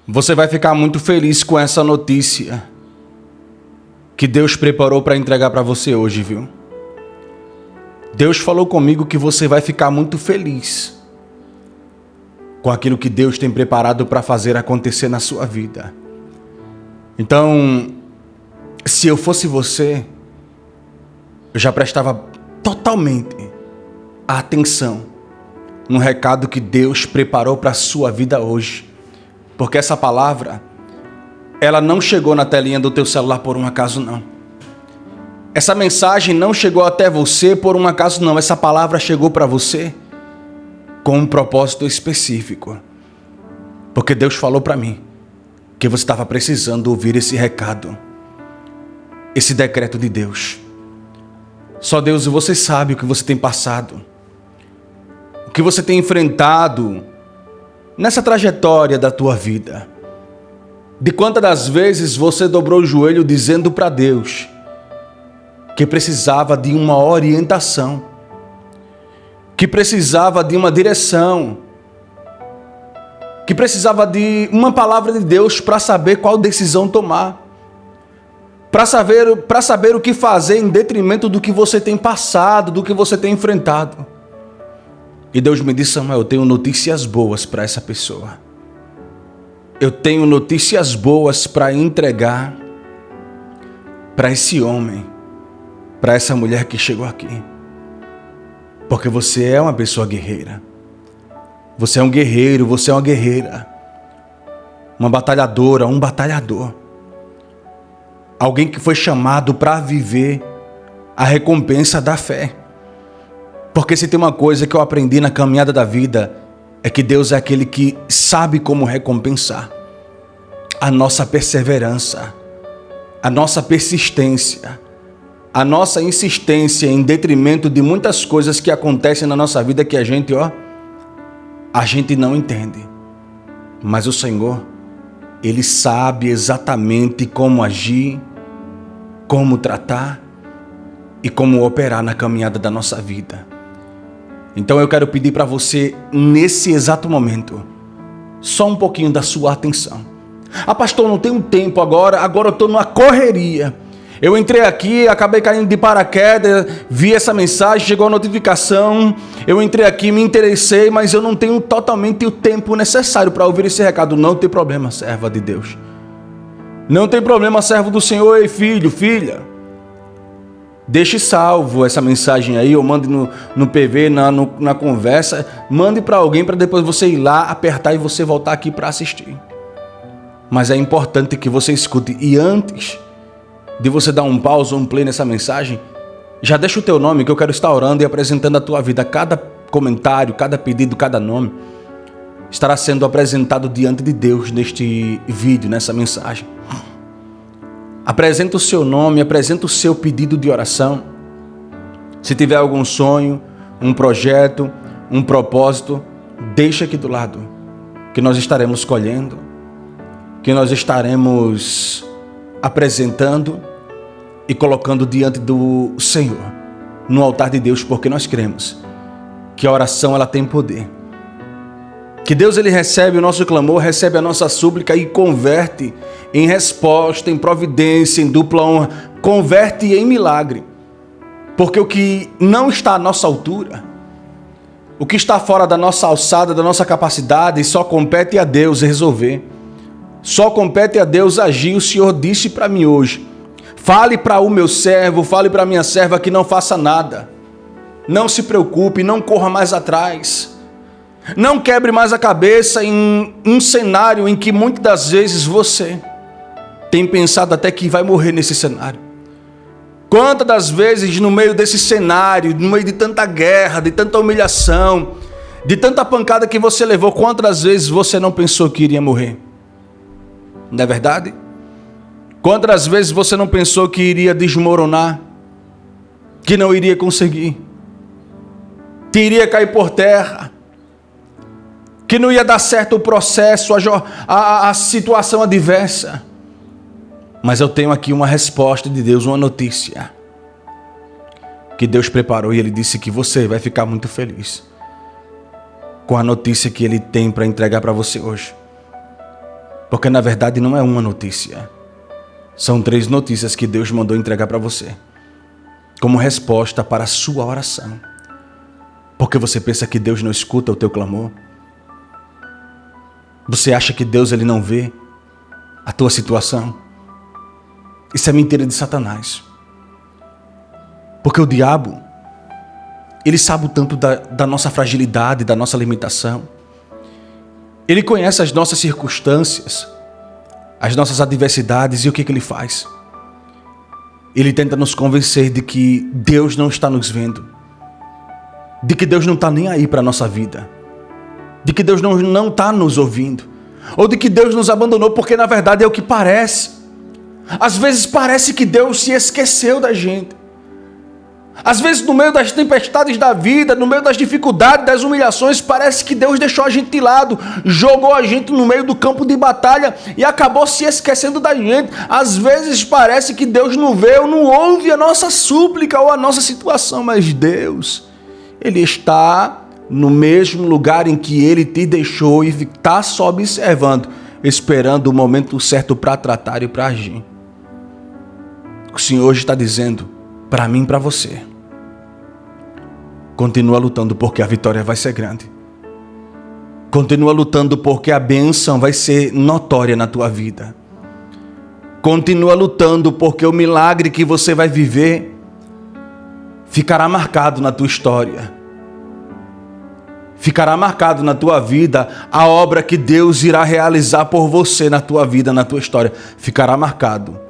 Você vai ficar muito feliz com essa notícia que Deus preparou para entregar para você hoje, viu? Deus falou comigo que você vai ficar muito feliz com aquilo que Deus tem preparado para fazer acontecer na sua vida. Então, se eu fosse você, eu já prestava totalmente atenção no recado que Deus preparou para a sua vida hoje. Porque essa palavra, ela não chegou na telinha do teu celular por um acaso, não. Essa mensagem não chegou até você por um acaso, não. Essa palavra chegou para você com um propósito específico. Porque Deus falou para mim que você estava precisando ouvir esse recado, esse decreto de Deus. Só Deus e você sabe o que você tem passado, o que você tem enfrentado nessa trajetória da tua vida. De quantas das vezes você dobrou o joelho dizendo para Deus que precisava de uma orientação, que precisava de uma direção, que precisava de uma palavra de Deus para saber qual decisão tomar, para saber o que fazer em detrimento do que você tem passado, do que você tem enfrentado. E Deus me disse: Samuel, eu tenho notícias boas para essa pessoa. Eu tenho notícias boas para entregar para esse homem, para essa mulher que chegou aqui. Porque você é uma pessoa guerreira. Você é um guerreiro, você é uma guerreira. Uma batalhadora, um batalhador. Alguém que foi chamado para viver a recompensa da fé. Porque se tem uma coisa que eu aprendi na caminhada da vida, é que Deus é aquele que sabe como recompensar a nossa perseverança, a nossa persistência, a nossa insistência em detrimento de muitas coisas que acontecem na nossa vida que a gente não entende. Mas o Senhor, Ele sabe exatamente como agir, como tratar e como operar na caminhada da nossa vida. Então eu quero pedir para você, nesse exato momento, só um pouquinho da sua atenção. Ah, pastor, não tenho tempo agora eu estou numa correria. Eu entrei aqui, acabei caindo de paraquedas, vi essa mensagem, chegou a notificação, eu entrei aqui, me interessei, mas eu não tenho totalmente o tempo necessário para ouvir esse recado. Não tem problema, serva de Deus. Não tem problema, servo do Senhor. Ei, filho, filha. Deixe salvo essa mensagem aí, ou mande no PV, na conversa. Mande para alguém para depois você ir lá, apertar e você voltar aqui para assistir. Mas é importante que você escute. E antes de você dar um pause ou um play nessa mensagem, já deixa o teu nome, que eu quero estar orando e apresentando a tua vida. Cada comentário, cada pedido, cada nome estará sendo apresentado diante de Deus neste vídeo, nessa mensagem. Apresenta o seu nome, apresenta o seu pedido de oração. Se tiver algum sonho, um projeto, um propósito, deixa aqui do lado, que nós estaremos colhendo, que nós estaremos apresentando e colocando diante do Senhor, no altar de Deus, porque nós cremos que a oração ela tem poder. Que Deus ele recebe o nosso clamor, recebe a nossa súplica e converte em resposta, em providência, em dupla honra, converte em milagre. Porque o que não está à nossa altura, o que está fora da nossa alçada, da nossa capacidade, só compete a Deus resolver. Só compete a Deus agir. O Senhor disse para mim hoje: fale para o meu servo, fale para a minha serva que não faça nada. Não se preocupe, não corra mais atrás. Não quebre mais a cabeça em um cenário em que muitas das vezes você tem pensado até que vai morrer nesse cenário. Quantas das vezes no meio desse cenário, no meio de tanta guerra, de tanta humilhação, de tanta pancada que você levou, quantas das vezes você não pensou que iria morrer? Não é verdade? Quantas das vezes você não pensou que iria desmoronar, que não iria conseguir, que iria cair por terra, que não ia dar certo o processo, a situação adversa? Mas eu tenho aqui uma resposta de Deus, uma notícia que Deus preparou, e Ele disse que você vai ficar muito feliz com a notícia que Ele tem para entregar para você hoje. Porque na verdade não é uma notícia. São 3 notícias que Deus mandou entregar para você, como resposta para a sua oração. Porque você pensa que Deus não escuta o teu clamor? Você acha que Deus ele não vê a tua situação? Isso é mentira de Satanás. Porque o diabo, ele sabe o tanto da nossa fragilidade, da nossa limitação. Ele conhece as nossas circunstâncias, as nossas adversidades, e o que ele faz? Ele tenta nos convencer de que Deus não está nos vendo, de que Deus não está nem aí para a nossa vida, de que Deus não está nos ouvindo, ou de que Deus nos abandonou, porque na verdade é o que parece. Às vezes parece que Deus se esqueceu da gente. Às vezes no meio das tempestades da vida, no meio das dificuldades, das humilhações, parece que Deus deixou a gente de lado, jogou a gente no meio do campo de batalha e acabou se esquecendo da gente. Às vezes parece que Deus não vê ou não ouve a nossa súplica ou a nossa situação, mas Deus, Ele está no mesmo lugar em que Ele te deixou e está só observando, esperando o momento certo para tratar e para agir. O Senhor hoje está dizendo para mim e para você: continua lutando porque a vitória vai ser grande. Continua lutando porque a bênção vai ser notória na tua vida. Continua lutando porque o milagre que você vai viver ficará marcado na tua história. Ficará marcado na tua vida a obra que Deus irá realizar por você na tua vida, na tua história. Ficará marcado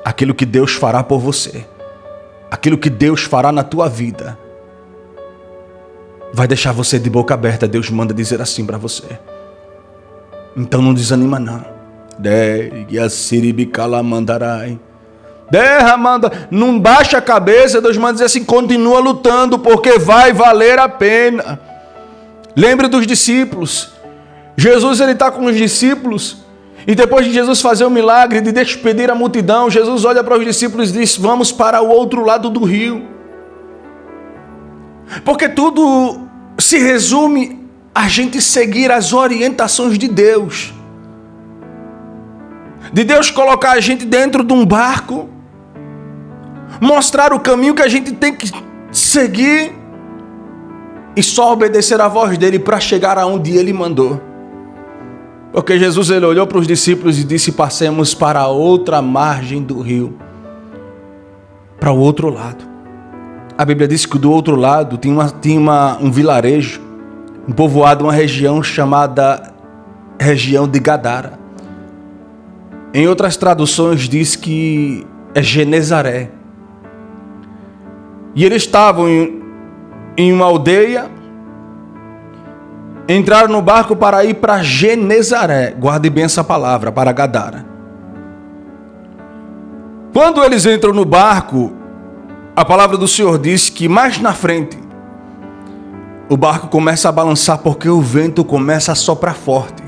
aquilo que Deus fará por você. Aquilo que Deus fará na tua vida vai deixar você de boca aberta. Deus manda dizer assim para você. Então não desanima não. Não baixa a cabeça. Deus manda dizer assim: continua lutando porque vai valer a pena. Lembre dos discípulos. Jesus ele está com os discípulos. E depois de Jesus fazer o milagre de despedir a multidão, Jesus olha para os discípulos e diz: vamos para o outro lado do rio. Porque tudo se resume a gente seguir as orientações de Deus. De Deus colocar a gente dentro de um barco, mostrar o caminho que a gente tem que seguir e só obedecer a voz dele para chegar aonde ele mandou. Porque Jesus ele olhou para os discípulos e disse: passemos para a outra margem do rio, para o outro lado. A Bíblia diz que do outro lado tinha um vilarejo, um povoado, uma região chamada região de Gadara. Em outras traduções diz que é Genezaré. E eles estavam em uma aldeia, entraram no barco para ir para Genezaré. Guarde bem essa palavra, para Gadara. Quando eles entram no barco, a palavra do Senhor diz que mais na frente o barco começa a balançar porque o vento começa a soprar forte.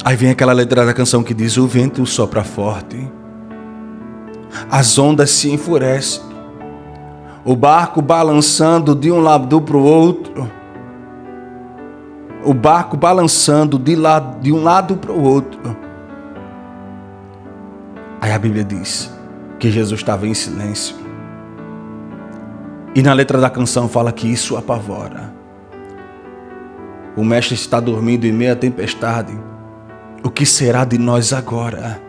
Aí vem aquela letra da canção que diz: o vento sopra forte, as ondas se enfurecem, o barco balançando de um lado para o outro, o barco balançando de um lado para o outro. Aí a Bíblia diz que Jesus estava em silêncio. E na letra da canção fala que isso apavora. O mestre está dormindo em meio à tempestade. O que será de nós agora?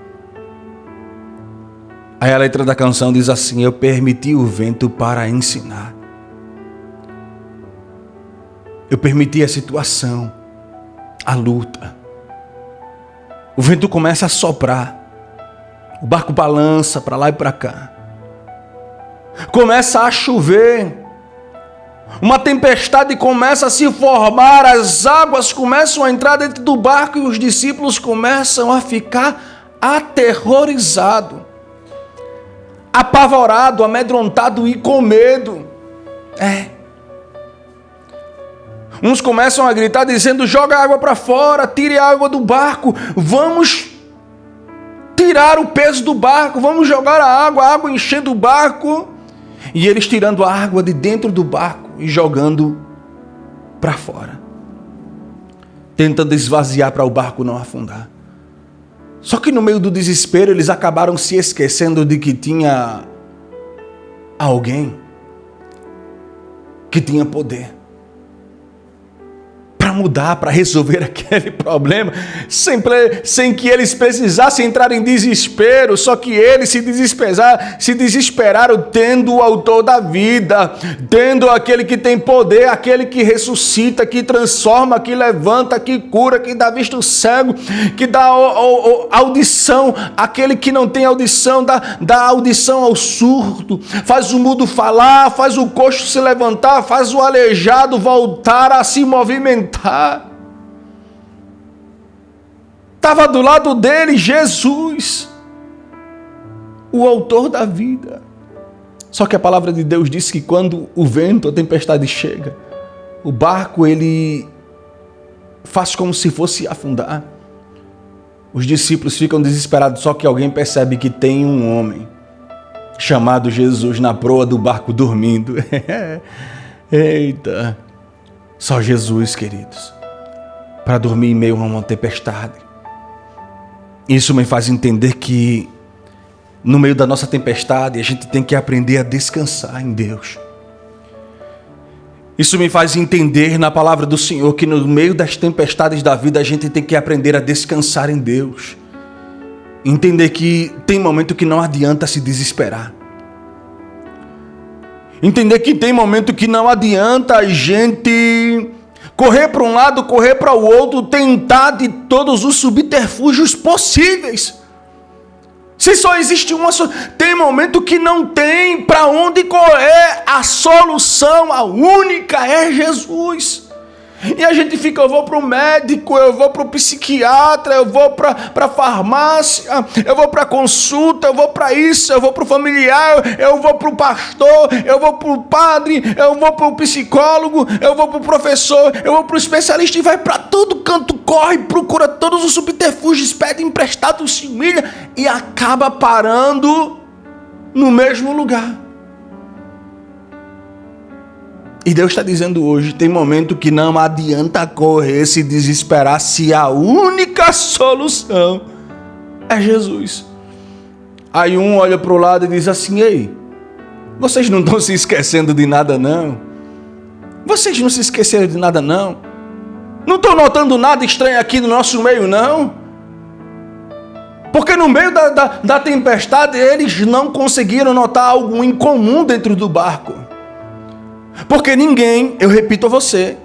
Aí a letra da canção diz assim: eu permiti o vento para ensinar. Eu permiti a situação, a luta. O vento começa a soprar. O barco balança para lá e para cá. Começa a chover. Uma tempestade começa a se formar. As águas começam a entrar dentro do barco e os discípulos começam a ficar aterrorizados, apavorado, amedrontado e com medo. Uns começam a gritar dizendo: joga a água para fora, tire a água do barco, vamos tirar o peso do barco, vamos jogar a água enchendo o barco. E eles tirando a água de dentro do barco e jogando para fora. tentando esvaziar para o barco não afundar. Só que no meio do desespero eles acabaram se esquecendo de que tinha alguém que tinha poder para mudar, para resolver aquele problema, sem que eles precisassem entrar em desespero. Só que eles se desesperaram tendo o autor da vida, tendo aquele que tem poder, aquele que ressuscita, que transforma, que levanta, que cura, que dá vista ao cego, que dá audição, aquele que não tem audição, dá audição ao surdo, faz o mudo falar, faz o coxo se levantar, faz o aleijado voltar a se movimentar. Estava do lado dele Jesus, o autor da vida. Só que a palavra de Deus diz que quando o vento, a tempestade chega, o barco ele faz como se fosse afundar. Os discípulos ficam desesperados, só que alguém percebe que tem um homem chamado Jesus na proa do barco dormindo. Eita! Só Jesus, queridos, para dormir em meio a uma tempestade. Isso me faz entender que no meio da nossa tempestade a gente tem que aprender a descansar em Deus. Isso me faz entender na palavra do Senhor que no meio das tempestades da vida a gente tem que aprender a descansar em Deus. Entender que tem momento que não adianta se desesperar. Entender que tem momento que não adianta a gente correr para um lado, correr para o outro, tentar de todos os subterfúgios possíveis. Se só existe uma tem momento que não tem para onde correr. A solução, a única, é Jesus. E a gente fica, eu vou para o médico, eu vou para o psiquiatra, eu vou para a farmácia, eu vou para a consulta, eu vou para isso, eu vou para o familiar, eu vou para o pastor, eu vou para o padre, eu vou para o psicólogo, eu vou para o professor, eu vou para o especialista e vai para todo canto, corre, procura todos os subterfúgios, pede emprestado, se humilha e acaba parando no mesmo lugar. E Deus está dizendo hoje, tem momento que não adianta correr, se desesperar, se a única solução é Jesus. Aí um olha para o lado e diz assim, ei, vocês não estão se esquecendo de nada não? Vocês não se esqueceram de nada não? Não estão notando nada estranho aqui no nosso meio não? Porque no meio da tempestade eles não conseguiram notar algo incomum dentro do barco. Porque ninguém, eu repito a você,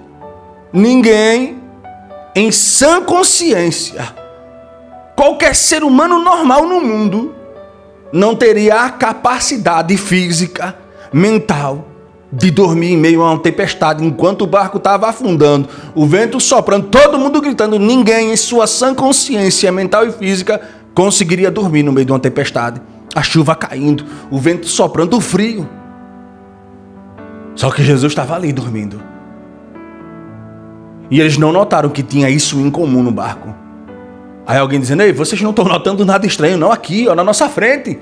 ninguém em sã consciência, qualquer ser humano normal no mundo, não teria a capacidade física, mental, de dormir em meio a uma tempestade, enquanto o barco estava afundando, o vento soprando, todo mundo gritando. Ninguém em sua sã consciência mental e física conseguiria dormir no meio de uma tempestade, a chuva caindo, o vento soprando, o frio. Só que Jesus estava ali dormindo. E eles não notaram que tinha isso em comum no barco. Aí alguém dizendo, ei, vocês não estão notando nada estranho não aqui, ó, na nossa frente.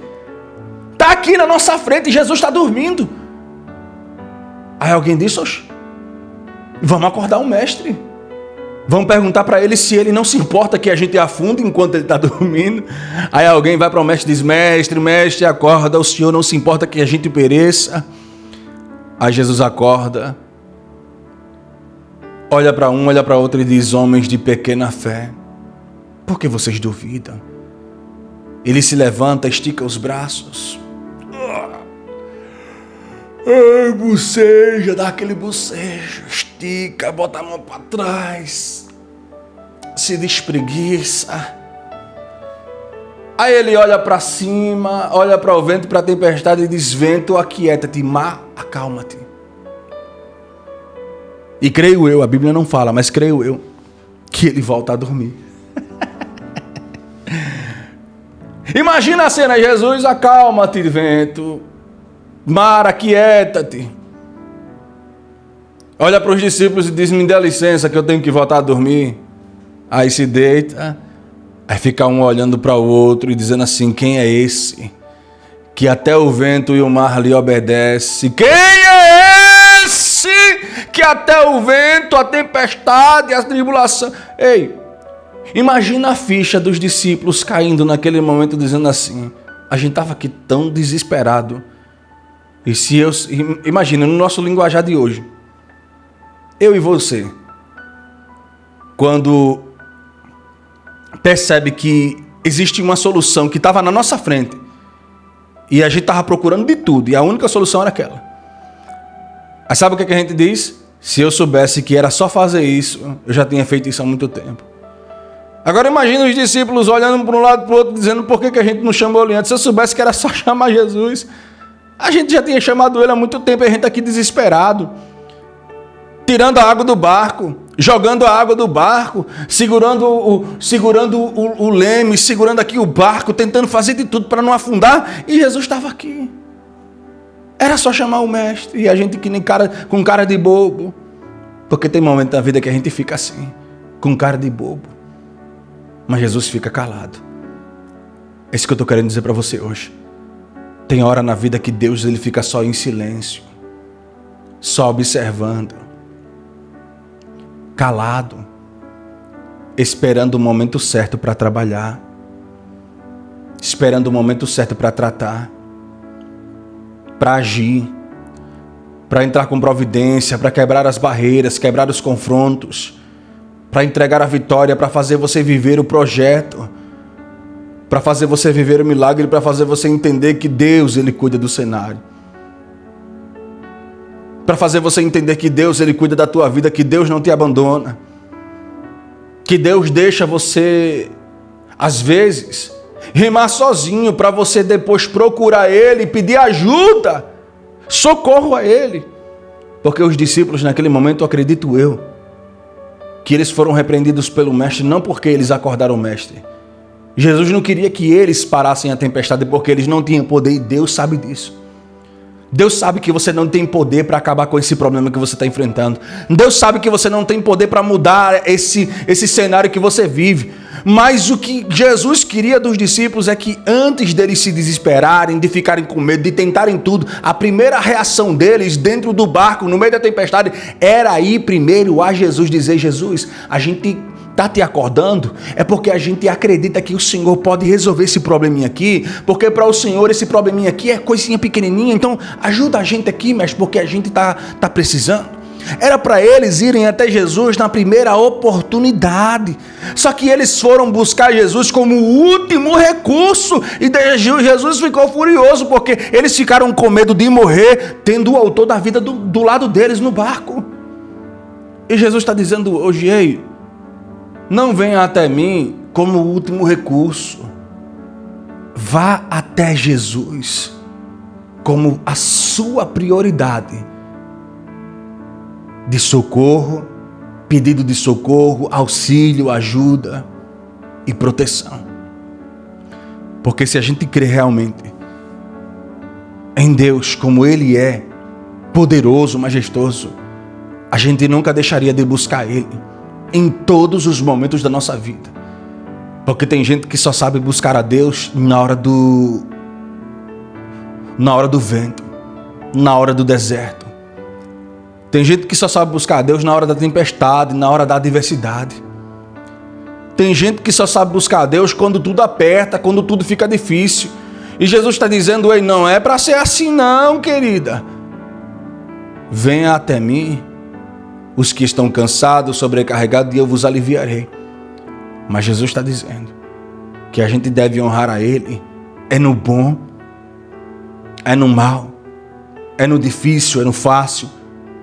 Está aqui na nossa frente, Jesus está dormindo. Aí alguém disse, oxe, vamos acordar o mestre. Vamos perguntar para ele se ele não se importa que a gente afunde enquanto ele está dormindo. Aí alguém vai para o mestre e diz, mestre, acorda, o Senhor não se importa que a gente pereça. Aí Jesus acorda, olha para um, olha para outro e diz, homens de pequena fé, por que vocês duvidam? Ele se levanta, estica os braços, boceja, dá aquele bocejo, estica, bota a mão para trás, se despreguiça. Aí ele olha para cima, olha para o vento, para a tempestade e diz, vento, aquieta-te, mar, acalma-te. E creio eu, a Bíblia não fala, mas creio eu, que ele volta a dormir. Imagina a cena, Jesus, acalma-te, vento, mar, aquieta-te. Olha para os discípulos e diz, me dê licença que eu tenho que voltar a dormir. Aí se deita. Aí fica um olhando para o outro e dizendo assim, quem é esse? Que até o vento e o mar lhe obedecem. Quem é esse? que até o vento, a tempestade, a tribulação... Ei, imagina a ficha dos discípulos caindo naquele momento, dizendo assim, a gente estava aqui tão desesperado. E se eu... Imagina, no nosso linguajar de hoje, eu e você, quando percebe que existe uma solução que estava na nossa frente, e a gente estava procurando de tudo, e a única solução era aquela. Aí sabe o que a gente diz? Se eu soubesse que era só fazer isso, eu já tinha feito isso há muito tempo. Agora imagina os discípulos olhando para um lado e para o outro, dizendo, por que a gente não chamou ele antes? Se eu soubesse que era só chamar Jesus, a gente já tinha chamado ele há muito tempo, e a gente está aqui desesperado, tirando a água do barco, jogando a água do barco, segurando o leme, segurando aqui o barco, tentando fazer de tudo para não afundar, e Jesus estava aqui. Era só chamar o mestre, e a gente que nem com cara de bobo, porque tem momentos da vida que a gente fica assim, com cara de bobo, mas Jesus fica calado. É isso que eu estou querendo dizer para você hoje. Tem hora na vida que Deus ele fica só em silêncio, só observando, calado, esperando o momento certo para trabalhar, esperando o momento certo para tratar, para agir, para entrar com providência, para quebrar as barreiras, quebrar os confrontos, para entregar a vitória, para fazer você viver o projeto, para fazer você viver o milagre, para fazer você entender que Deus ele cuida do cenário. Para fazer você entender que Deus ele cuida da tua vida, que Deus não te abandona, que Deus deixa você, às vezes, remar sozinho para você depois procurar Ele, pedir ajuda, socorro a Ele. Porque os discípulos naquele momento, acredito eu, que eles foram repreendidos pelo Mestre, não porque eles acordaram o Mestre. Jesus não queria que eles parassem a tempestade porque eles não tinham poder, e Deus sabe disso. Deus sabe que você não tem poder para acabar com esse problema que você está enfrentando. Deus sabe que você não tem poder para mudar esse cenário que você vive. Mas o que Jesus queria dos discípulos é que antes deles se desesperarem, de ficarem com medo, de tentarem tudo, a primeira reação deles dentro do barco, no meio da tempestade, era ir primeiro a Jesus, dizer, Jesus, a gente está te acordando, é porque a gente acredita que o Senhor pode resolver esse probleminha aqui, porque para o Senhor esse probleminha aqui é coisinha pequenininha, então ajuda a gente aqui, mestre, porque a gente tá precisando. Era para eles irem até Jesus na primeira oportunidade, só que eles foram buscar Jesus como o último recurso, e Jesus ficou furioso, porque eles ficaram com medo de morrer, tendo o autor da vida do lado deles no barco. E Jesus está dizendo hoje, ei, não venha até mim como o último recurso. Vá até Jesus como a sua prioridade de socorro, pedido de socorro, auxílio, ajuda e proteção. Porque se a gente crê realmente em Deus como Ele é, poderoso, majestoso, a gente nunca deixaria de buscar Ele em todos os momentos da nossa vida. Porque tem gente que só sabe buscar a Deus na hora do vento, na hora do deserto. Tem gente que só sabe buscar a Deus na hora da tempestade, na hora da adversidade. Tem gente que só sabe buscar a Deus quando tudo aperta, quando tudo fica difícil. E Jesus está dizendo, ei, não é para ser assim não, querida. Venha até mim, os que estão cansados, sobrecarregados, e eu vos aliviarei. Mas Jesus está dizendo que a gente deve honrar a Ele, é no bom, é no mal, é no difícil, é no fácil.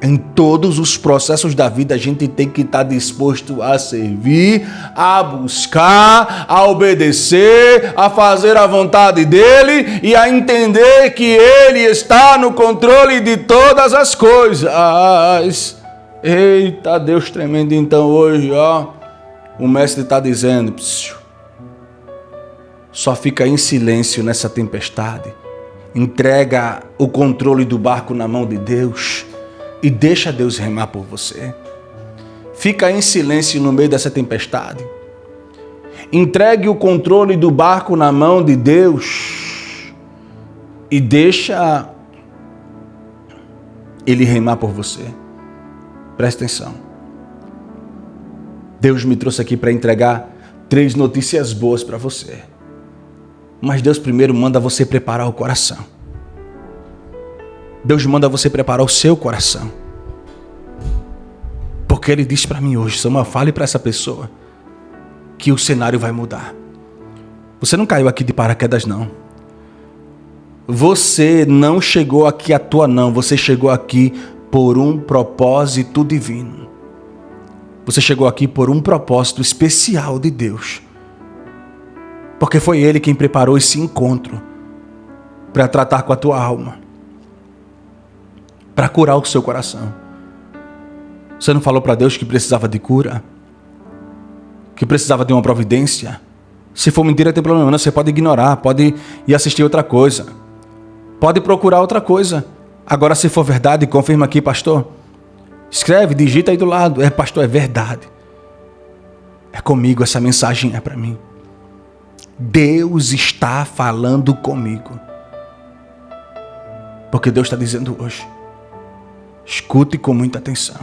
Em todos os processos da vida a gente tem que estar disposto a servir, a buscar, a obedecer, a fazer a vontade dEle e a entender que Ele está no controle de todas as coisas. Eita, Deus tremendo. Então hoje, o mestre está dizendo, só fica em silêncio nessa tempestade, entrega o controle do barco na mão de Deus e deixa Deus remar por você. Fica em silêncio no meio dessa tempestade, entregue o controle do barco na mão de Deus e deixa Ele remar por você. Presta atenção. Deus me trouxe aqui para entregar 3 notícias boas para você. Mas Deus primeiro manda você preparar o coração. Deus manda você preparar o seu coração. Porque Ele diz para mim hoje, Samuel, fale para essa pessoa que o cenário vai mudar. Você não caiu aqui de paraquedas, não. Você não chegou aqui à toa, não. Você chegou aqui por um propósito divino. Você chegou aqui por um propósito especial de Deus. Porque foi Ele quem preparou esse encontro para tratar com a tua alma, para curar o seu coração. Você não falou para Deus que precisava de cura? Que precisava de uma providência? Se for mentira, não tem problema não. Você pode ignorar, pode ir assistir outra coisa. Pode procurar outra coisa. Agora, se for verdade, confirma aqui, pastor. Escreve, digita aí do lado. Pastor, é verdade. É comigo, essa mensagem é para mim. Deus está falando comigo. Porque Deus está dizendo hoje. Escute com muita atenção.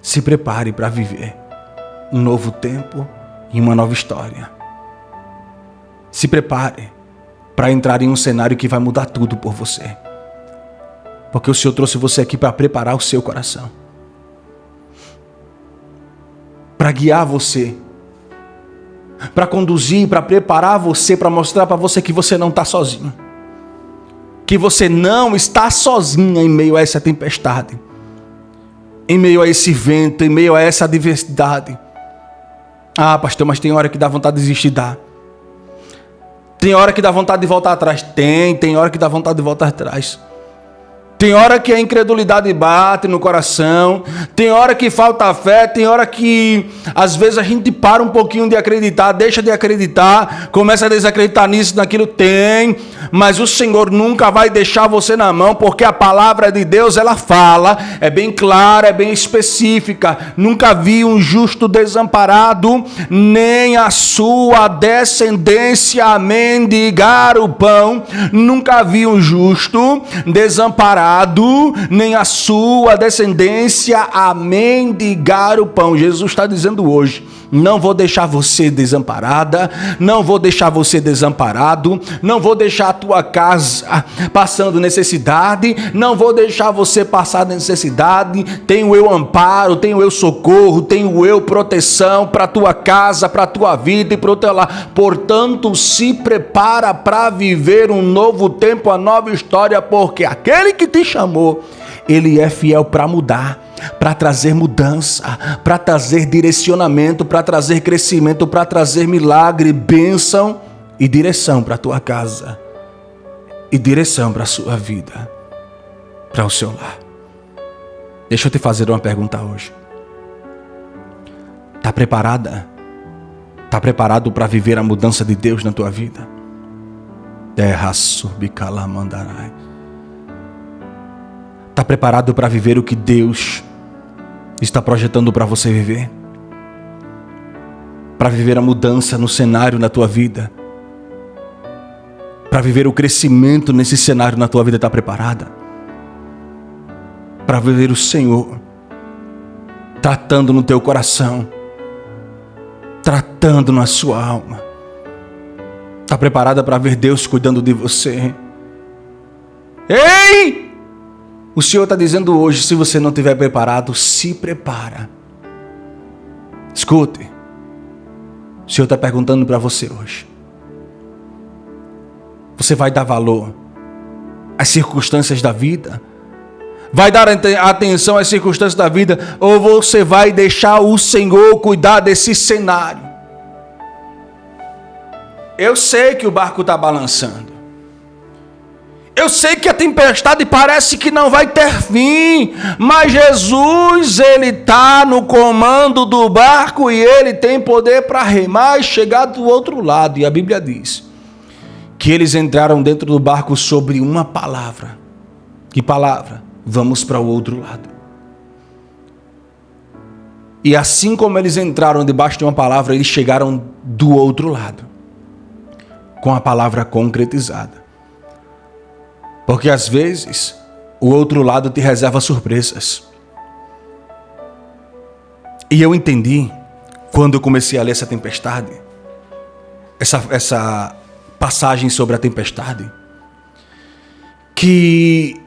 Se prepare para viver um novo tempo e uma nova história. Se prepare para entrar em um cenário que vai mudar tudo por você. Porque o Senhor trouxe você aqui para preparar o seu coração. Para guiar você. Para conduzir, para preparar você, para mostrar para você que você não está sozinho. Que você não está sozinha em meio a essa tempestade. Em meio a esse vento, em meio a essa adversidade. Ah, pastor, mas tem hora que dá vontade de desistir, dá. Tem hora que dá vontade de voltar atrás. Tem hora que dá vontade de voltar atrás. Tem hora que a incredulidade bate no coração. Tem hora que falta fé. Tem hora que às vezes a gente para um pouquinho de acreditar, deixa de acreditar, começa a desacreditar nisso, naquilo. Tem, mas o Senhor nunca vai deixar você na mão, porque a palavra de Deus, ela fala, é bem clara, é bem específica. Nunca vi um justo desamparado, nem a sua descendência mendigar o pão. Nunca vi um justo desamparado, nem a sua descendência a mendigar o pão. Jesus está dizendo hoje: não vou deixar você desamparada, não vou deixar você desamparado, não vou deixar a tua casa passando necessidade, não vou deixar você passar necessidade. Tenho eu amparo, tenho eu socorro, tenho eu proteção para a tua casa, para a tua vida e para o teu lar. Portanto, se prepara para viver um novo tempo, uma nova história, porque aquele que te chamou, Ele é fiel para mudar, para trazer mudança, para trazer direcionamento, para trazer crescimento, para trazer milagre, bênção e direção para a tua casa, e direção para a sua vida, para o seu lar. Deixa eu te fazer uma pergunta hoje. Está preparada? Está preparado para viver a mudança de Deus na tua vida? Está preparado para viver o que Deus está projetando para você viver? Para viver a mudança no cenário na tua vida? Para viver o crescimento nesse cenário na tua vida? Está preparada? Para viver o Senhor tratando no teu coração, tratando na sua alma? Está preparada para ver Deus cuidando de você? Ei! O Senhor está dizendo hoje, se você não estiver preparado, se prepara. Escute. O Senhor está perguntando para você hoje. Você vai dar valor às circunstâncias da vida? Vai dar atenção às circunstâncias da vida? Ou você vai deixar o Senhor cuidar desse cenário? Eu sei que o barco está balançando. Eu sei que a tempestade parece que não vai ter fim, mas Jesus, Ele está no comando do barco e Ele tem poder para remar e chegar do outro lado. E a Bíblia diz que eles entraram dentro do barco sobre uma palavra. Que palavra? Vamos para o outro lado. E assim como eles entraram debaixo de uma palavra, eles chegaram do outro lado, com a palavra concretizada. Porque às vezes o outro lado te reserva surpresas. E eu entendi, quando eu comecei a ler essa tempestade, essa passagem sobre a tempestade, que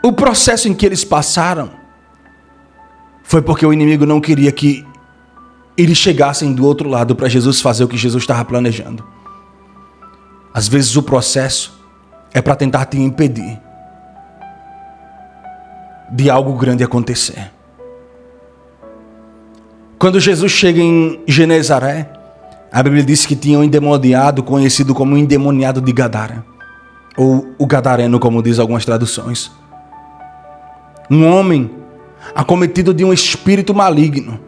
o processo em que eles passaram foi porque o inimigo não queria que eles chegassem do outro lado para Jesus fazer o que Jesus estava planejando. Às vezes o processo é para tentar te impedir de algo grande acontecer. Quando Jesus chega em Genezaré, a Bíblia diz que tinha um endemoniado conhecido como o endemoniado de Gadara, ou o gadareno, como diz algumas traduções. Um homem acometido de um espírito maligno,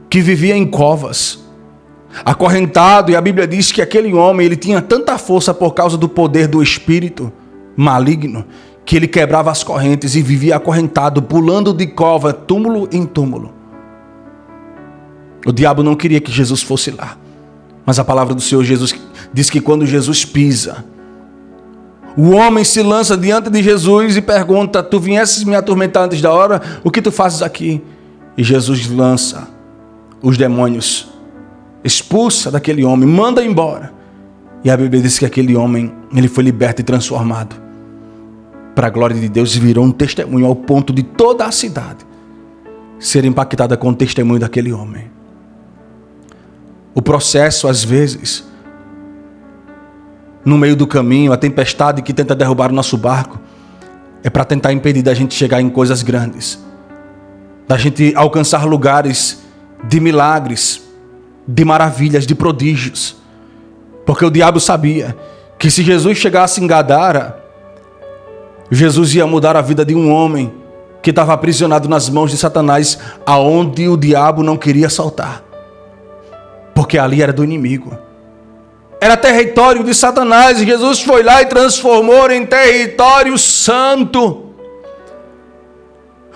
que vivia em covas, acorrentado, e a Bíblia diz que aquele homem ele tinha tanta força por causa do poder do espírito maligno, que ele quebrava as correntes e vivia acorrentado, pulando de cova, túmulo em túmulo. O diabo não queria que Jesus fosse lá, mas a palavra do Senhor Jesus diz que quando Jesus pisa, o homem se lança diante de Jesus e pergunta: tu viesses me atormentar antes da hora? O que tu fazes aqui? E Jesus lança os demônios, expulsa daquele homem, manda embora. E a Bíblia diz que aquele homem ele foi liberto e transformado para a glória de Deus, e virou um testemunho ao ponto de toda a cidade ser impactada com o testemunho daquele homem. O processo, às vezes, no meio do caminho, a tempestade que tenta derrubar o nosso barco, é para tentar impedir da gente chegar em coisas grandes, da gente alcançar lugares de milagres, de maravilhas, de prodígios. Porque o diabo sabia que se Jesus chegasse em Gadara, Jesus ia mudar a vida de um homem que estava aprisionado nas mãos de Satanás, aonde o diabo não queria saltar, porque ali era do inimigo, era território de Satanás, e Jesus foi lá e transformou em território santo.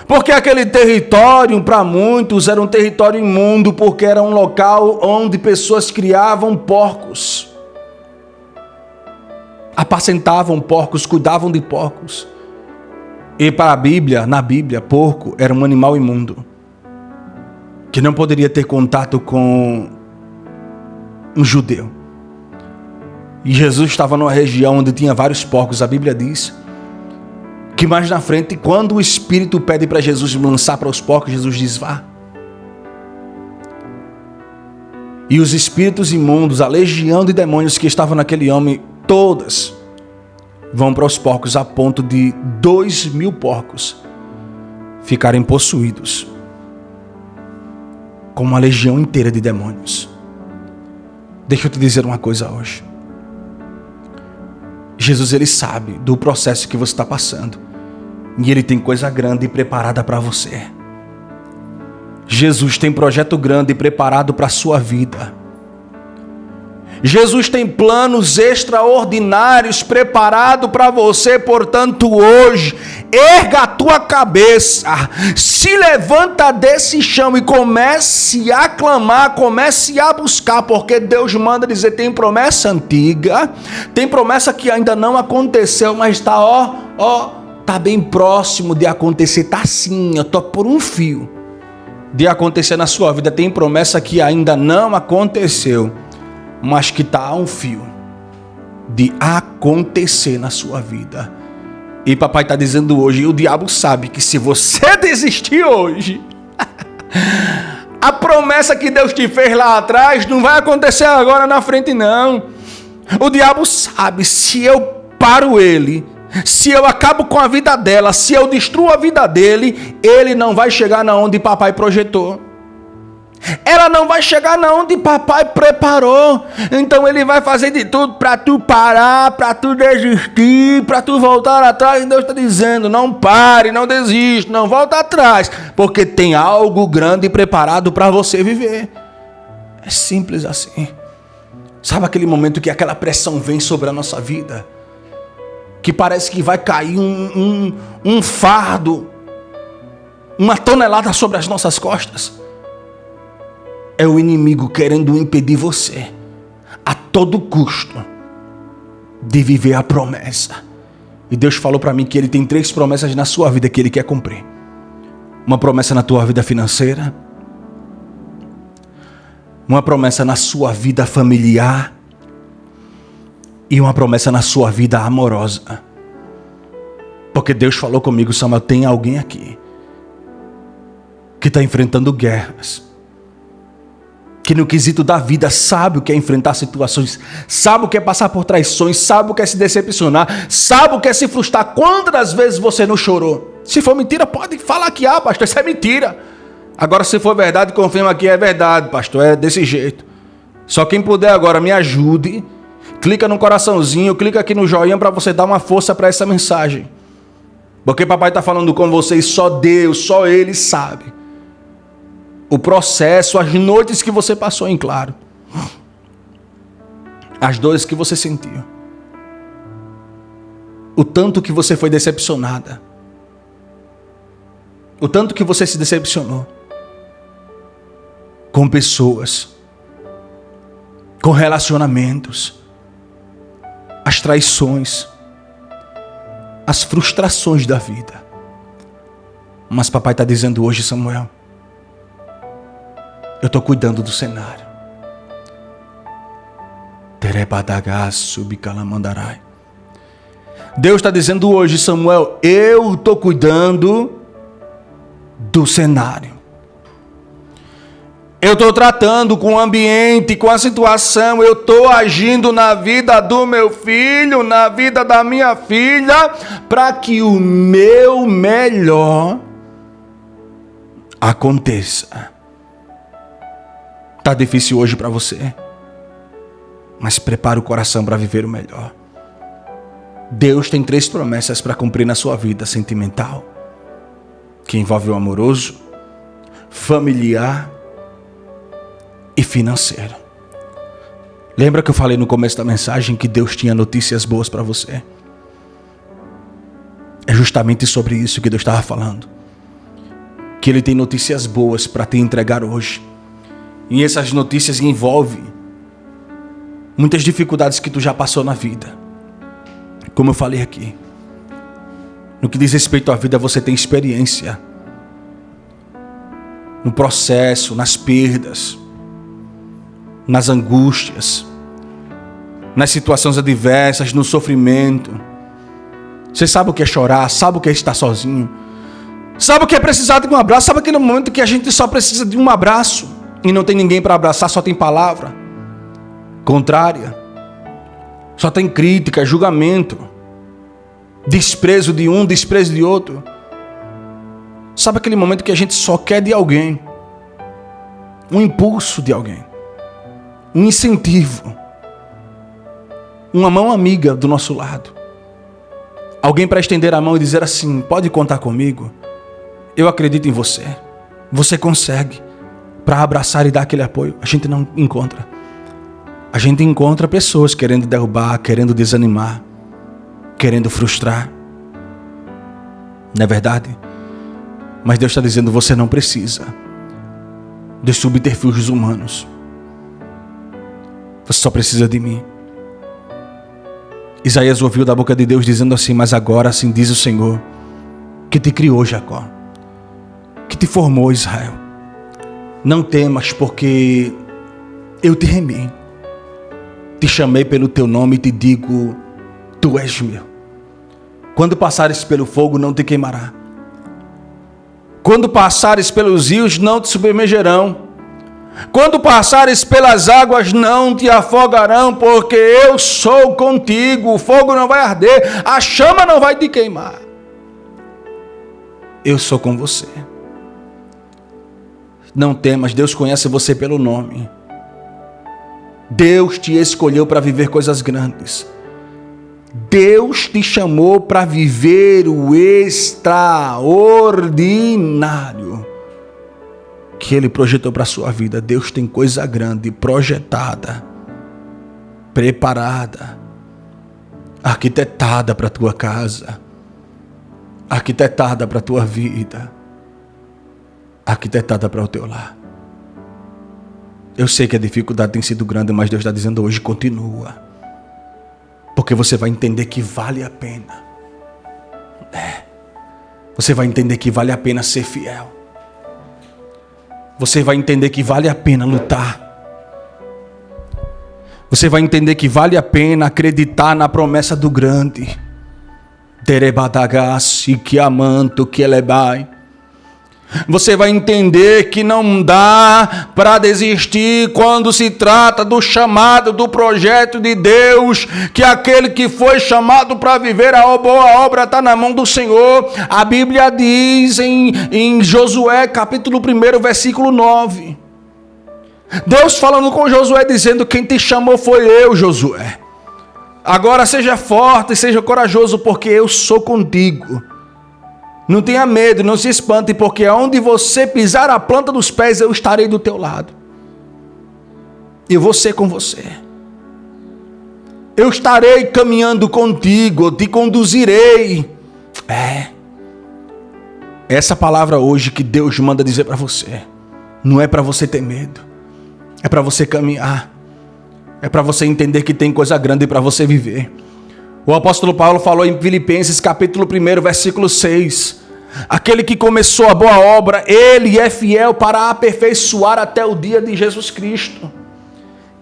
Porque aquele território, para muitos, era um território imundo, porque era um local onde pessoas criavam porcos, apacentavam porcos, cuidavam de porcos. E para a Bíblia, na Bíblia, porco era um animal imundo, que não poderia ter contato com um judeu. E Jesus estava numa região onde tinha vários porcos. A Bíblia diz que mais na frente, quando o Espírito pede para Jesus lançar para os porcos, Jesus diz: vá. E os espíritos imundos, a legião de demônios que estavam naquele homem, todas vão para os porcos, a ponto de 2.000 porcos ficarem possuídos com uma legião inteira de demônios. Deixa eu te dizer uma coisa hoje. Jesus, ele sabe do processo que você está passando, e ele tem coisa grande preparada para você. Jesus tem projeto grande preparado para a sua vida. Jesus tem planos extraordinários preparados para você. Portanto, hoje, erga a tua cabeça, se levanta desse chão e comece a clamar, comece a buscar, porque Deus manda dizer: tem promessa antiga, tem promessa que ainda não aconteceu, mas está tá bem próximo de acontecer, tá assim, eu tô por um fio de acontecer na sua vida. Tem promessa que ainda não aconteceu, mas que está a um fio de acontecer na sua vida. E papai está dizendo hoje, e o diabo sabe que se você desistir hoje, a promessa que Deus te fez lá atrás não vai acontecer agora na frente, não. O diabo sabe, se eu paro ele, se eu acabo com a vida dela, se eu destruo a vida dele, ele não vai chegar na onde papai projetou. Ela não vai chegar na onde papai preparou. Então ele vai fazer de tudo para tu parar, para tu desistir, para tu voltar atrás. E Deus está dizendo: não pare, não desiste, não volta atrás, porque tem algo grande preparado para você viver. É simples assim. Sabe aquele momento que aquela pressão vem sobre a nossa vida, que parece que vai cair um fardo, uma tonelada sobre as nossas costas? É o inimigo querendo impedir você, a todo custo, de viver a promessa. E Deus falou para mim que Ele tem 3 promessas na sua vida que Ele quer cumprir. Uma promessa na tua vida financeira, uma promessa na sua vida familiar e uma promessa na sua vida amorosa. Porque Deus falou comigo, Samuel, tem alguém aqui que está enfrentando guerras, que no quesito da vida sabe o que é enfrentar situações, sabe o que é passar por traições, sabe o que é se decepcionar, sabe o que é se frustrar. Quantas vezes você não chorou? Se for mentira, pode falar que pastor, isso é mentira. Agora, se for verdade, confirma que é verdade, pastor, é desse jeito. Só quem puder agora, me ajude, clica no coraçãozinho, clica aqui no joinha para você dar uma força para essa mensagem. Porque papai está falando com vocês, só Deus, só Ele sabe o processo, as noites que você passou em claro, as dores que você sentiu, o tanto que você foi decepcionada, o tanto que você se decepcionou com pessoas, com relacionamentos, as traições, as frustrações da vida. Mas papai está dizendo hoje, Samuel, eu estou cuidando do cenário. Deus está dizendo hoje, Samuel, eu estou cuidando do cenário. Eu estou tratando com o ambiente, com a situação, eu estou agindo na vida do meu filho, na vida da minha filha, para que o meu melhor aconteça. Está difícil hoje para você, mas prepara o coração para viver o melhor. Deus tem 3 promessas para cumprir na sua vida sentimental, que envolve o amoroso, familiar e financeiro. Lembra que eu falei no começo da mensagem que Deus tinha notícias boas para você? É justamente sobre isso que Deus estava falando. Que Ele tem notícias boas para te entregar hoje. E essas notícias envolvem muitas dificuldades que tu já passou na vida. Como eu falei aqui, no que diz respeito à vida, você tem experiência no processo, nas perdas, nas angústias, nas situações adversas, no sofrimento. Você sabe o que é chorar, sabe o que é estar sozinho, sabe o que é precisar de um abraço, sabe aquele momento que a gente só precisa de um abraço e não tem ninguém para abraçar, só tem palavra contrária, só tem crítica, julgamento, desprezo de um, desprezo de outro. Sabe aquele momento que a gente só quer de alguém, um impulso de alguém, um incentivo, uma mão amiga do nosso lado, alguém para estender a mão e dizer assim, pode contar comigo, eu acredito em você, você consegue, para abraçar e dar aquele apoio. A gente não encontra. A gente encontra pessoas querendo derrubar, querendo desanimar, querendo frustrar. Não é verdade? Mas Deus está dizendo, você não precisa de subterfúgios humanos. Você só precisa de mim. Isaías ouviu da boca de Deus dizendo assim, mas agora assim diz o Senhor, que te criou Jacó, que te formou Israel. Não temas, porque eu te remi. Te chamei pelo teu nome e te digo, tu és meu. Quando passares pelo fogo, não te queimará. Quando passares pelos rios, não te submergerão. Quando passares pelas águas, não te afogarão, porque eu sou contigo. O fogo não vai arder, a chama não vai te queimar. Eu sou com você. Não temas, Deus conhece você pelo nome. Deus te escolheu para viver coisas grandes. Deus te chamou para viver o extraordinário que Ele projetou para a sua vida. Deus tem coisa grande, projetada, preparada, arquitetada para a tua casa, arquitetada para a tua vida, arquitetada para o teu lar. Eu sei que a dificuldade tem sido grande, mas Deus está dizendo hoje, continua. Porque você vai entender que vale a pena. Você vai entender que vale a pena ser fiel. Você vai entender que vale a pena lutar. Você vai entender que vale a pena acreditar na promessa do grande. Terebadagassi, que amanto, que elebai. Você vai entender que não dá para desistir quando se trata do chamado, do projeto de Deus, que aquele que foi chamado para viver a boa obra está na mão do Senhor. A Bíblia diz em Josué, capítulo 1, versículo 9. Deus falando com Josué, dizendo: quem te chamou foi eu, Josué. Agora seja forte e seja corajoso, porque eu sou contigo. Não tenha medo, não se espante, porque onde você pisar a planta dos pés, eu estarei do teu lado. Eu vou ser com você. Eu estarei caminhando contigo, eu te conduzirei. Essa palavra hoje que Deus manda dizer para você, não é para você ter medo, é para você caminhar, é para você entender que tem coisa grande para você viver. O apóstolo Paulo falou em Filipenses capítulo 1, versículo 6. Aquele que começou a boa obra, ele é fiel para aperfeiçoar até o dia de Jesus Cristo.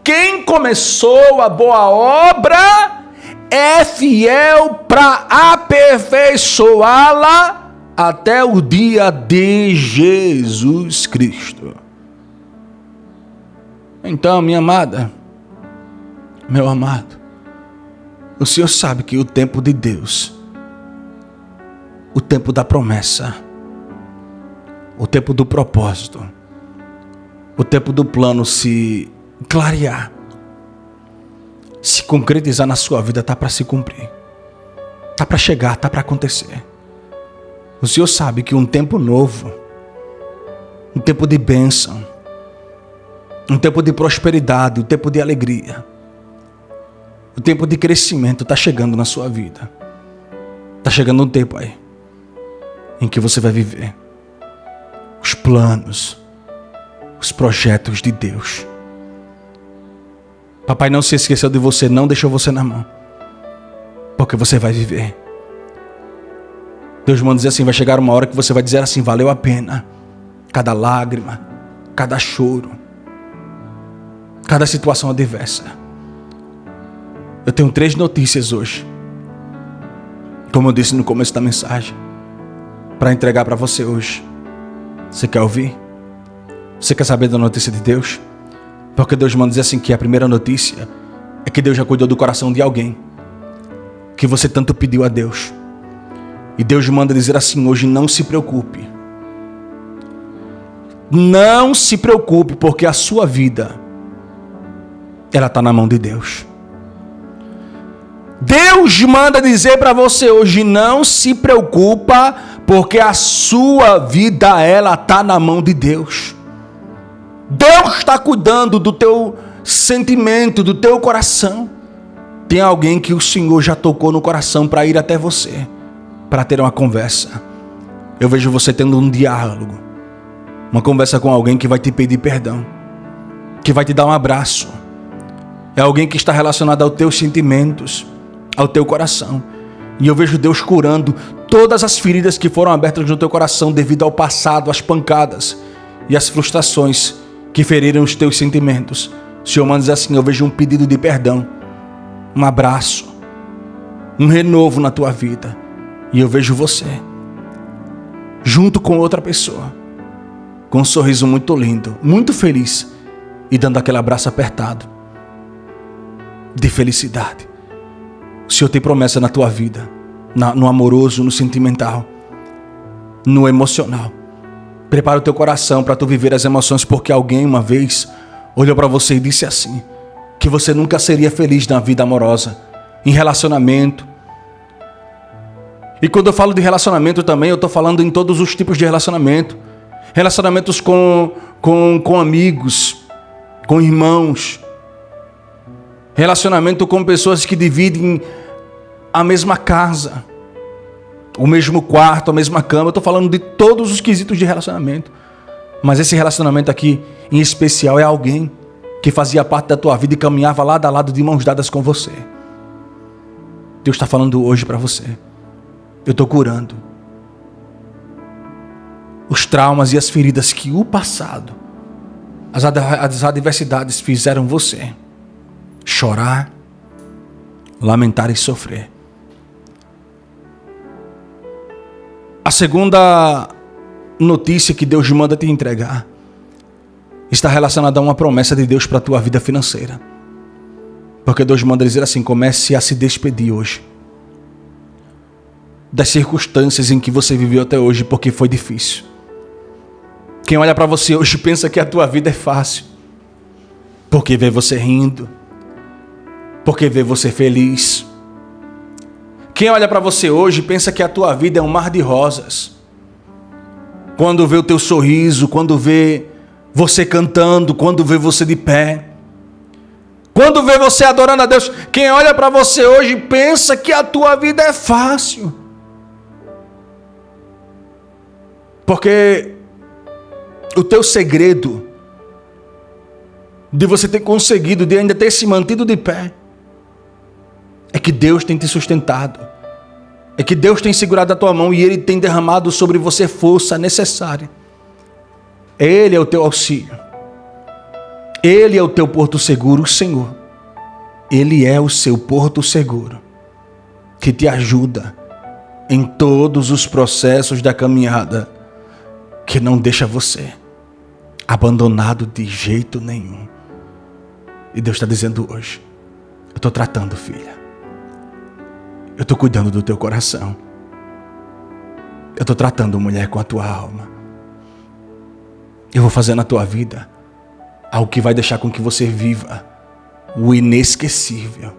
Quem começou a boa obra é fiel para aperfeiçoá-la até o dia de Jesus Cristo. Então, minha amada, meu amado, o Senhor sabe que o tempo de Deus, o tempo da promessa, o tempo do propósito, o tempo do plano se clarear, se concretizar na sua vida, está para se cumprir, está para chegar, está para acontecer. O Senhor sabe que um tempo novo, um tempo de bênção, um tempo de prosperidade, um tempo de alegria, o tempo de crescimento está chegando na sua vida. Está chegando um tempo aí em que você vai viver os planos, os projetos de Deus. Papai não se esqueceu de você, não deixou você na mão, porque você vai viver. Deus manda dizer assim, vai chegar uma hora que você vai dizer assim, valeu a pena cada lágrima, cada choro, cada situação adversa. Eu tenho 3 notícias hoje, como eu disse no começo da mensagem, para entregar para você hoje. Você quer ouvir? Você quer saber da notícia de Deus? Porque Deus manda dizer assim que a primeira notícia é que Deus já cuidou do coração de alguém que você tanto pediu a Deus. E Deus manda dizer assim hoje, não se preocupe. Não se preocupe, porque a sua vida, ela está na mão de Deus. Deus manda dizer para você hoje, não se preocupa, porque a sua vida, ela está na mão de Deus. Deus está cuidando do teu sentimento, do teu coração. Tem alguém que o Senhor já tocou no coração para ir até você, para ter uma conversa. Eu vejo você tendo um diálogo, uma conversa com alguém que vai te pedir perdão, que vai te dar um abraço. É alguém que está relacionado aos teus sentimentos, ao teu coração. E eu vejo Deus curando todas as feridas que foram abertas no teu coração devido ao passado, às pancadas e às frustrações que feriram os teus sentimentos. O Senhor manda dizer assim, eu vejo um pedido de perdão, um abraço, um renovo na tua vida. E eu vejo você junto com outra pessoa, com um sorriso muito lindo, muito feliz, e dando aquele abraço apertado de felicidade. O Senhor tem promessa na tua vida, no amoroso, no sentimental, no emocional. Prepara o teu coração para tu viver as emoções, porque alguém uma vez olhou para você e disse assim, que você nunca seria feliz na vida amorosa, em relacionamento. E quando eu falo de relacionamento também, eu estou falando em todos os tipos de relacionamento. Relacionamentos com amigos, com irmãos. Relacionamento com pessoas que dividem a mesma casa, o mesmo quarto, a mesma cama. Eu estou falando de todos os quesitos de relacionamento. Mas esse relacionamento aqui, em especial, é alguém que fazia parte da tua vida e caminhava lado a lado de mãos dadas com você. Deus está falando hoje para você. Eu estou curando os traumas e as feridas que o passado, as adversidades fizeram você. chorar, lamentar e sofrer. A segunda notícia que Deus manda te entregar está relacionada a uma promessa de Deus para a tua vida financeira. Porque Deus manda dizer assim: comece a se despedir hoje das circunstâncias em que você viveu até hoje, porque foi difícil. Quem olha para você hoje pensa que a tua vida é fácil, porque vê você rindo, porque vê você feliz. Quem olha para você hoje pensa que a tua vida é um mar de rosas. Quando vê o teu sorriso, quando vê você cantando, quando vê você de pé, quando vê você adorando a Deus. Quem olha para você hoje pensa que a tua vida é fácil, porque o teu segredo de você ter conseguido, de ainda ter se mantido de pé, é que Deus tem te sustentado, é que Deus tem segurado a tua mão e Ele tem derramado sobre você força necessária. Ele é o teu auxílio, Ele é o teu porto seguro, o Senhor. Ele é o seu porto seguro, que te ajuda em todos os processos da caminhada, que não deixa você abandonado de jeito nenhum. E Deus está dizendo hoje: eu estou tratando, filha. Eu estou cuidando do teu coração. Eu estou tratando, mulher, com a tua alma. Eu vou fazer na tua vida algo que vai deixar com que você viva o inesquecível.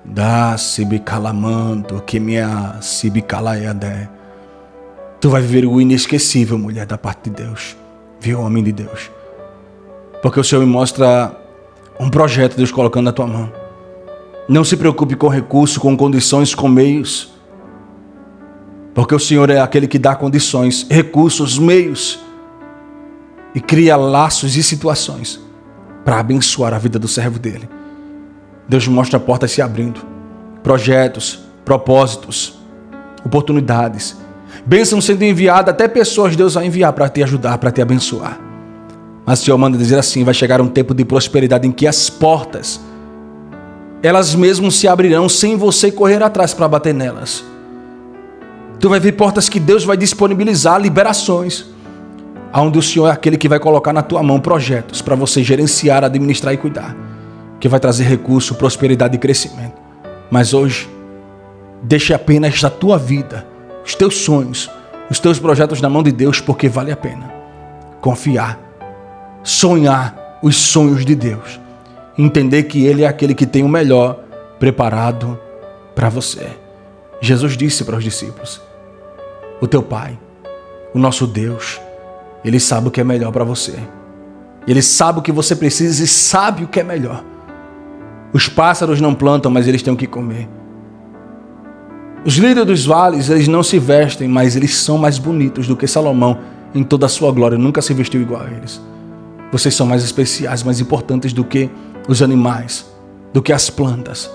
Da sibicalamando, que minha sibicalaedé. Tu vai viver o inesquecível, mulher, da parte de Deus. Viu, homem de Deus? Porque o Senhor me mostra um projeto, Deus colocando na tua mão. Não se preocupe com recursos, com condições, com meios. Porque o Senhor é aquele que dá condições, recursos, meios. E cria laços e situações para abençoar a vida do servo dele. Deus mostra portas se abrindo. Projetos, propósitos, oportunidades. Bênçãos sendo enviadas, até pessoas Deus vai enviar para te ajudar, para te abençoar. Mas o Senhor manda dizer assim: vai chegar um tempo de prosperidade em que as portas, elas mesmas se abrirão sem você correr atrás para bater nelas. Tu vai ver portas que Deus vai disponibilizar, liberações, onde o Senhor é aquele que vai colocar na tua mão projetos para você gerenciar, administrar e cuidar, que vai trazer recurso, prosperidade e crescimento. Mas hoje, deixe apenas a tua vida, os teus sonhos, os teus projetos na mão de Deus, porque vale a pena confiar, sonhar os sonhos de Deus, entender que Ele é aquele que tem o melhor preparado para você. Jesus disse para os discípulos: o teu Pai, o nosso Deus, Ele sabe o que é melhor para você. Ele sabe o que você precisa e sabe o que é melhor. Os pássaros não plantam, mas eles têm o que comer. Os lírios dos vales, eles não se vestem, mas eles são mais bonitos do que Salomão em toda a sua glória. Nunca se vestiu igual a eles. Vocês são mais especiais, mais importantes do que os animais, do que as plantas.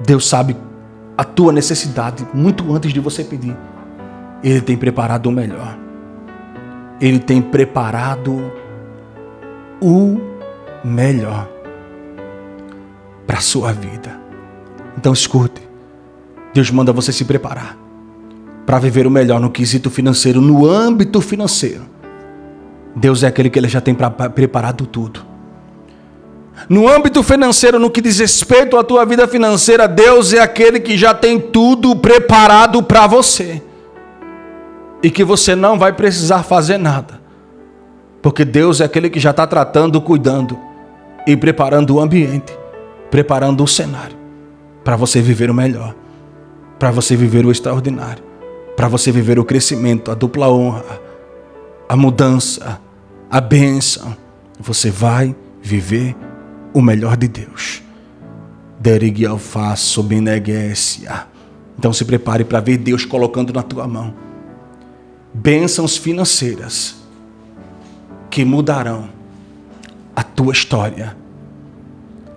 Deus sabe a tua necessidade muito antes de você pedir. Ele tem preparado o melhor. Ele tem preparado o melhor para a sua vida. Então escute. Deus manda você se preparar para viver o melhor no quesito financeiro, no âmbito financeiro. Deus é aquele que Ele já tem preparado tudo. No âmbito financeiro, no que diz respeito à tua vida financeira, Deus é aquele que já tem tudo preparado para você. E que você não vai precisar fazer nada. Porque Deus é aquele que já está tratando, cuidando e preparando o ambiente, preparando o cenário para você viver o melhor, para você viver o extraordinário, para você viver o crescimento, a dupla honra, a mudança, a bênção. Você vai viver o melhor de Deus. Então se prepare para ver Deus colocando na tua mão bênçãos financeiras que mudarão a tua história.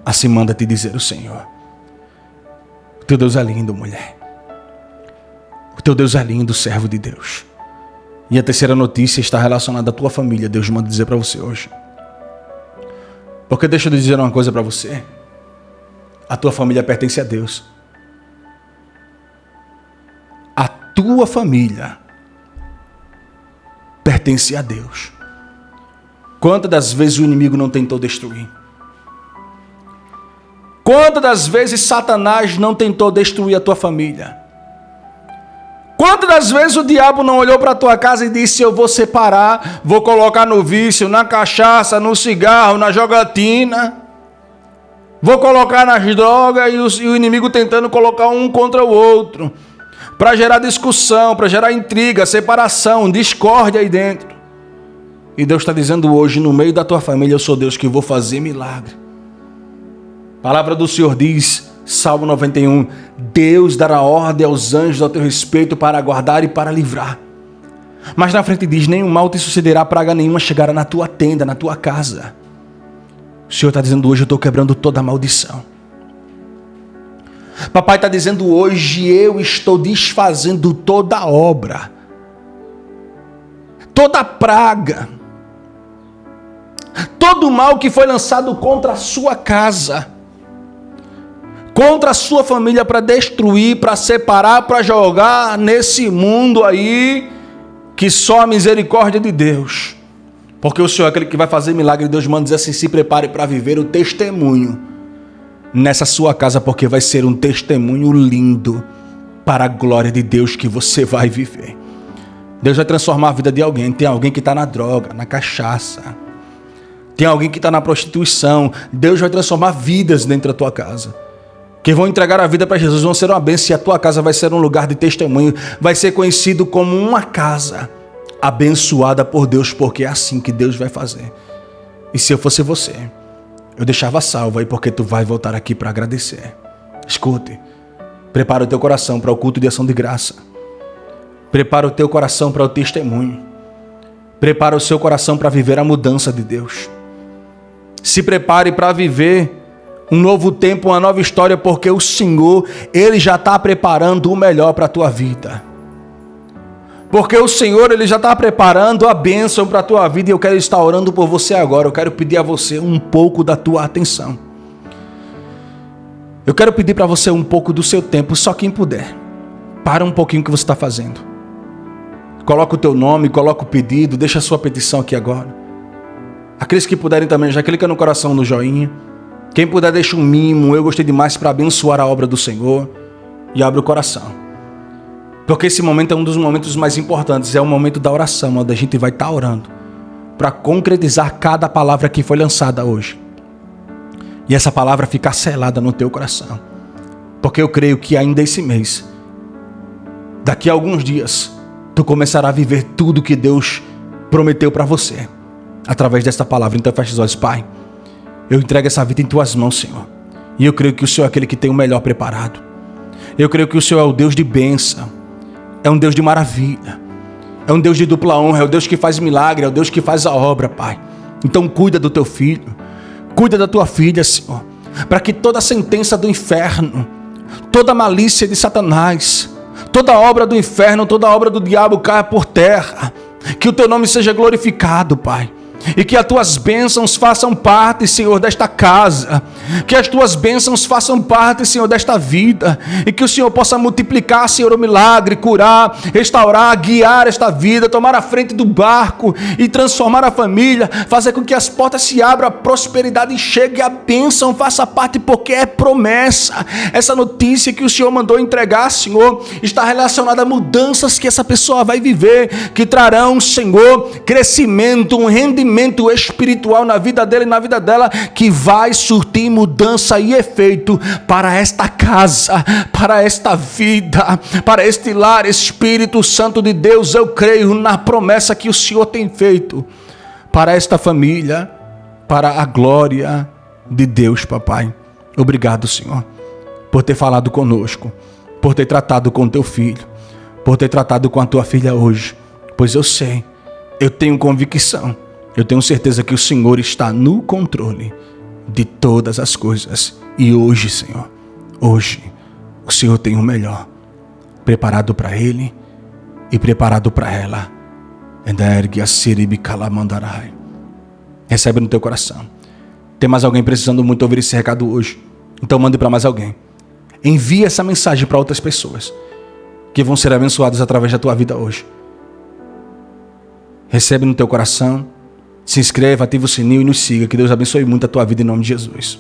Assim manda te dizer o Senhor. O teu Deus é lindo, mulher. O teu Deus é lindo, servo de Deus. E a terceira notícia está relacionada à tua família. Deus manda dizer para você hoje: Porque deixa eu dizer uma coisa para você. A tua família pertence a Deus. A tua família pertence a Deus. Quantas das vezes o inimigo não tentou destruir? Quantas das vezes Satanás não tentou destruir a tua família? Quantas das vezes o diabo não olhou para a tua casa e disse: eu vou separar, vou colocar no vício, na cachaça, no cigarro, na jogatina, vou colocar nas drogas, e o inimigo tentando colocar um contra o outro, para gerar discussão, para gerar intriga, separação, discórdia aí dentro. E Deus está dizendo hoje, no meio da tua família, eu sou Deus que vou fazer milagre. A palavra do Senhor diz, Salmo 91, Deus dará ordem aos anjos ao teu respeito para guardar e para livrar. Mas na frente diz, nenhum mal te sucederá, praga nenhuma chegará na tua tenda, na tua casa. O Senhor está dizendo hoje, eu estou quebrando toda a maldição. Papai está dizendo hoje, eu estou desfazendo toda a obra, toda a praga, todo o mal que foi lançado contra a sua casa, contra a sua família, para destruir, para separar, para jogar nesse mundo aí, que só a misericórdia de Deus. Porque o Senhor é aquele que vai fazer milagre. Deus manda dizer assim, se prepare para viver o testemunho nessa sua casa, porque vai ser um testemunho lindo para a glória de Deus que você vai viver. Deus vai transformar a vida de alguém. Tem alguém que está na droga, na cachaça. Tem alguém que está na prostituição. Deus vai transformar vidas dentro da tua casa. Que vão entregar a vida para Jesus, vão ser uma bênção, e a tua casa vai ser um lugar de testemunho, vai ser conhecido como uma casa abençoada por Deus, porque é assim que Deus vai fazer. E se eu fosse você, eu deixava salvo aí, porque tu vai voltar aqui para agradecer. Escute, prepara o teu coração para o culto de ação de graça, prepara o teu coração para o testemunho, prepara o seu coração para viver a mudança de Deus. Se prepare para viver um novo tempo, uma nova história, porque o Senhor, Ele já está preparando o melhor para a tua vida. Porque o Senhor, Ele já está preparando a bênção para a tua vida, e eu quero estar orando por você agora. Eu quero pedir a você um pouco da tua atenção. Eu quero pedir para você um pouco do seu tempo, só quem puder. Para um pouquinho o que você está fazendo. Coloca o teu nome, coloca o pedido, deixa a sua petição aqui agora. Aqueles que puderem também, já clica no coração no joinha. Quem puder, deixa um mimo, eu gostei demais, para abençoar a obra do Senhor. E abre o coração. Porque esse momento é um dos momentos mais importantes. É o momento da oração, onde a gente vai estar orando para concretizar cada palavra que foi lançada hoje. E essa palavra ficar selada no teu coração. Porque eu creio que ainda esse mês, daqui a alguns dias, tu começará a viver tudo que Deus prometeu para você, através desta palavra. Então fecha os olhos. Pai, eu entrego essa vida em tuas mãos, Senhor. E eu creio que o Senhor é aquele que tem o melhor preparado. Eu creio que o Senhor é o Deus de bênção. É um Deus de maravilha. É um Deus de dupla honra. É o Deus que faz milagre. É o Deus que faz a obra, Pai. Então cuida do teu filho. Cuida da tua filha, Senhor. Para que toda a sentença do inferno, toda a malícia de Satanás, toda obra do inferno, toda obra do diabo caia por terra. Que o teu nome seja glorificado, Pai. E que as tuas bênçãos façam parte, Senhor, desta casa. Que as tuas bênçãos façam parte, Senhor, desta vida. E que o Senhor possa multiplicar, Senhor, o milagre, curar, restaurar, guiar esta vida, tomar a frente do barco e transformar a família, fazer com que as portas se abram, a prosperidade chegue, a bênção faça parte, porque é promessa. Essa notícia que o Senhor mandou entregar, Senhor, está relacionada a mudanças que essa pessoa vai viver, que trarão, Senhor, crescimento, um rendimento espiritual na vida dele e na vida dela, que vai surtir mudança e efeito para esta casa, para esta vida, para este lar. Espírito Santo de Deus, eu creio na promessa que o Senhor tem feito para esta família, para a glória de Deus, papai. Obrigado, Senhor, por ter falado conosco, por ter tratado com teu filho, por ter tratado com a tua filha hoje, pois eu sei, eu tenho convicção, eu tenho certeza que o Senhor está no controle de todas as coisas. E hoje, Senhor, hoje, o Senhor tem o melhor preparado para ele e preparado para ela. Recebe no teu coração. Tem mais alguém precisando muito ouvir esse recado hoje. Então mande para mais alguém. Envie essa mensagem para outras pessoas que vão ser abençoadas através da tua vida hoje. Recebe no teu coração, se inscreva, ativa o sininho e nos siga. Que Deus abençoe muito a tua vida em nome de Jesus.